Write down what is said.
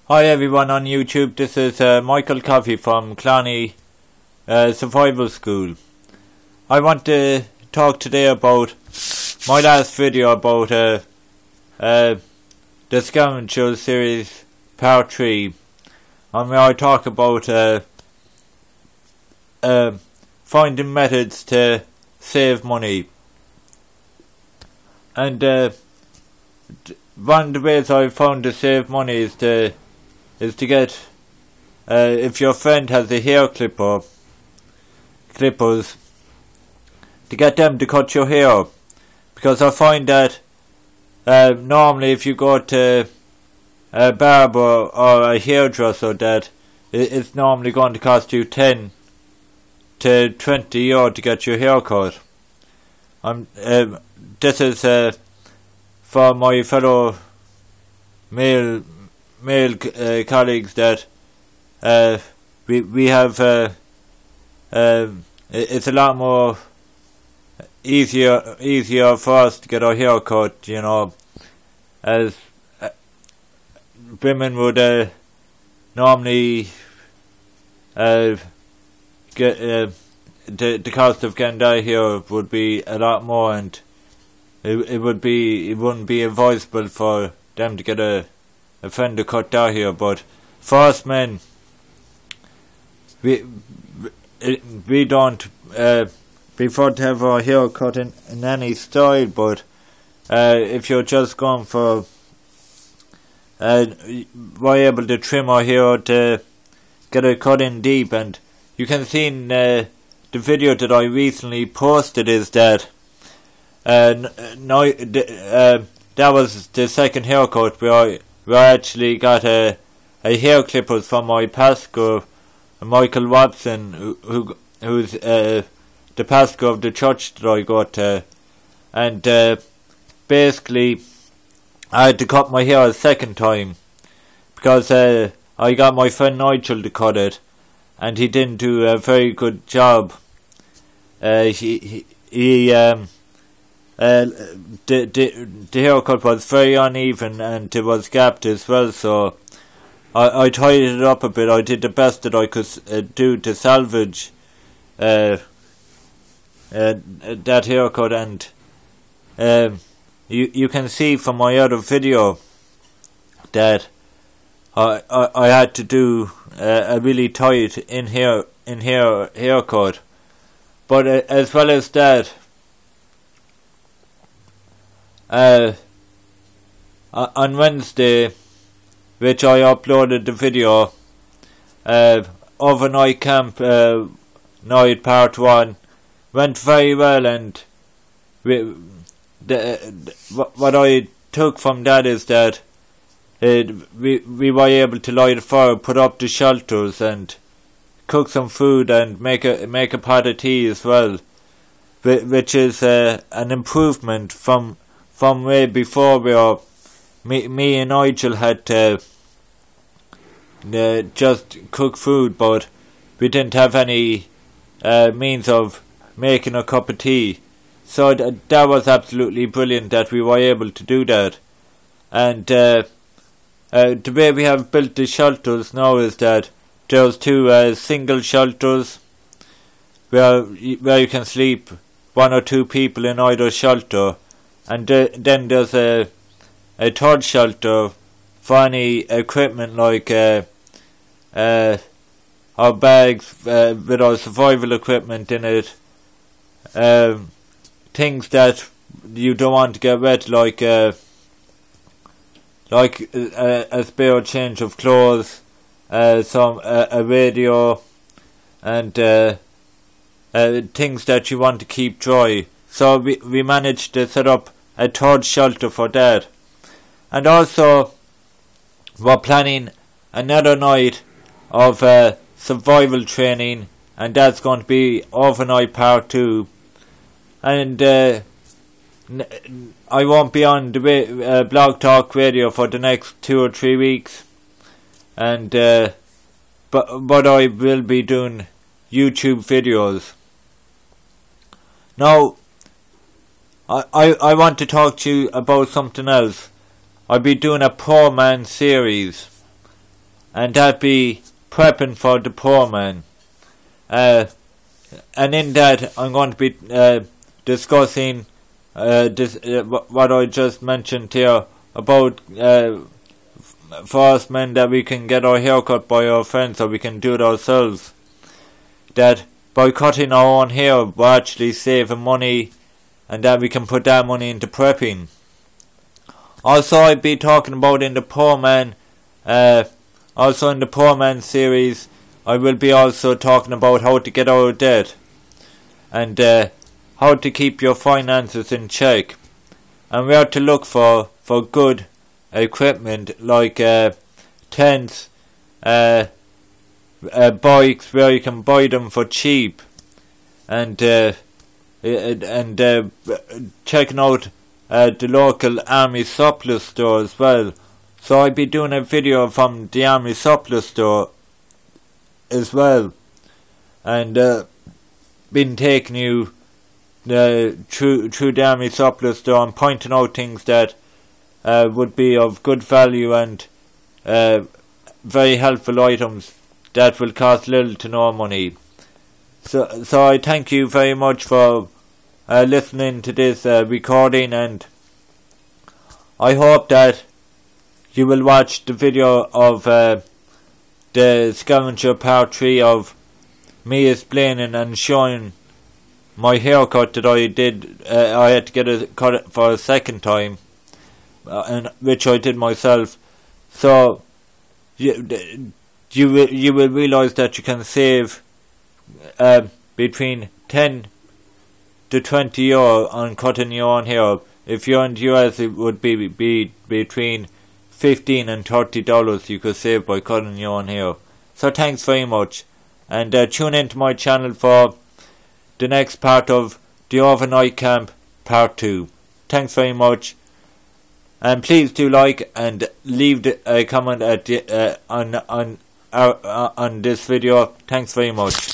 Hi everyone on YouTube, this is Michael Coffey from Cloney Survival School. I want to talk today about my last video about the Scoundrel series part 3, and where I talk about finding methods to save money. And one of the ways I've found to save money is to get, if your friend has a hair clippers, to get them to cut your hair, because I find that normally if you go to a barber or a hairdresser, that it's normally going to cost you 10 to 20 euro to get your hair cut. This is for my fellow male colleagues, that we have it's a lot more easier for us to get our hair cut, you know, as women would normally get the cost of getting their hair would be a lot more, and it wouldn't be advisable for them to get a friend to cut their hair. But for us men, we don't prefer to have our hair cut in any style, but if you're just going for we're able to trim our hair to get it cut in deep. And you can see in the video that I recently posted is that that was the second haircut where I actually got a hair clippers from my pastor, Michael Watson, who's the pastor of the church that I go to. And basically I had to cut my hair a second time, because I got my friend Nigel to cut it, and he didn't do a very good job. The haircut was very uneven, and it was gapped as well, so I tidied it up a bit. I did the best that I could do to salvage that haircut. And you can see from my other video that I had to do a really tight in haircut. But as well as that, on Wednesday, which I uploaded the video, overnight camp night part 1 went very well, and what I took from that is that we were able to light a fire, put up the shelters, and cook some food, and make a pot of tea as well, which is an improvement from way before, where me and Nigel had to just cook food, but we didn't have any means of making a cup of tea. So that was absolutely brilliant that we were able to do that. And the way we have built the shelters now is that there's 2 single shelters where you can sleep 1 or 2 people in either shelter, and then there's a third shelter for any equipment like our bags with our survival equipment in it, things that you don't want to get wet, like a spare change of clothes, a radio, and things that you want to keep dry. So we managed to set up a third shelter for that. And also we're planning another night of survival training, and that's going to be overnight part 2. And I won't be on the Blog Talk Radio for the next 2 or 3 weeks, and but I will be doing YouTube videos. Now I want to talk to you about something else. I'll be doing a poor man series, and that be prepping for the poor man. And in that I'm going to be discussing what I just mentioned here about for us men, that we can get our hair cut by our friends, or we can do it ourselves. That by cutting our own hair we're actually saving money, and that we can put that money into prepping. Also, I'd be talking about in the poor man, also in the poor man series, I will be also talking about how to get out of debt, and how to keep your finances in check, and where to look for good equipment like tents, bikes, where you can buy them for cheap, and checking out the local army surplus store as well. So I'll be doing a video from the army surplus store as well, and been taking you through the army surplus store and pointing out things that would be of good value and very helpful items that will cost little to no money. So I thank you very much for listening to this recording, and I hope that you will watch the video of the scavenger part 3 of me explaining and showing my haircut that I did. I had to get it cut for a second time, and which I did myself. So you will realise that you can save between 10 to 20 euro on cutting your own hair. If you're in the US, it would be between $15 and $30 you could save by cutting your own hair. So thanks very much, and tune into my channel for the next part of the overnight camp part 2. Thanks very much, and please do like and leave a comment at on this video. Thanks very much.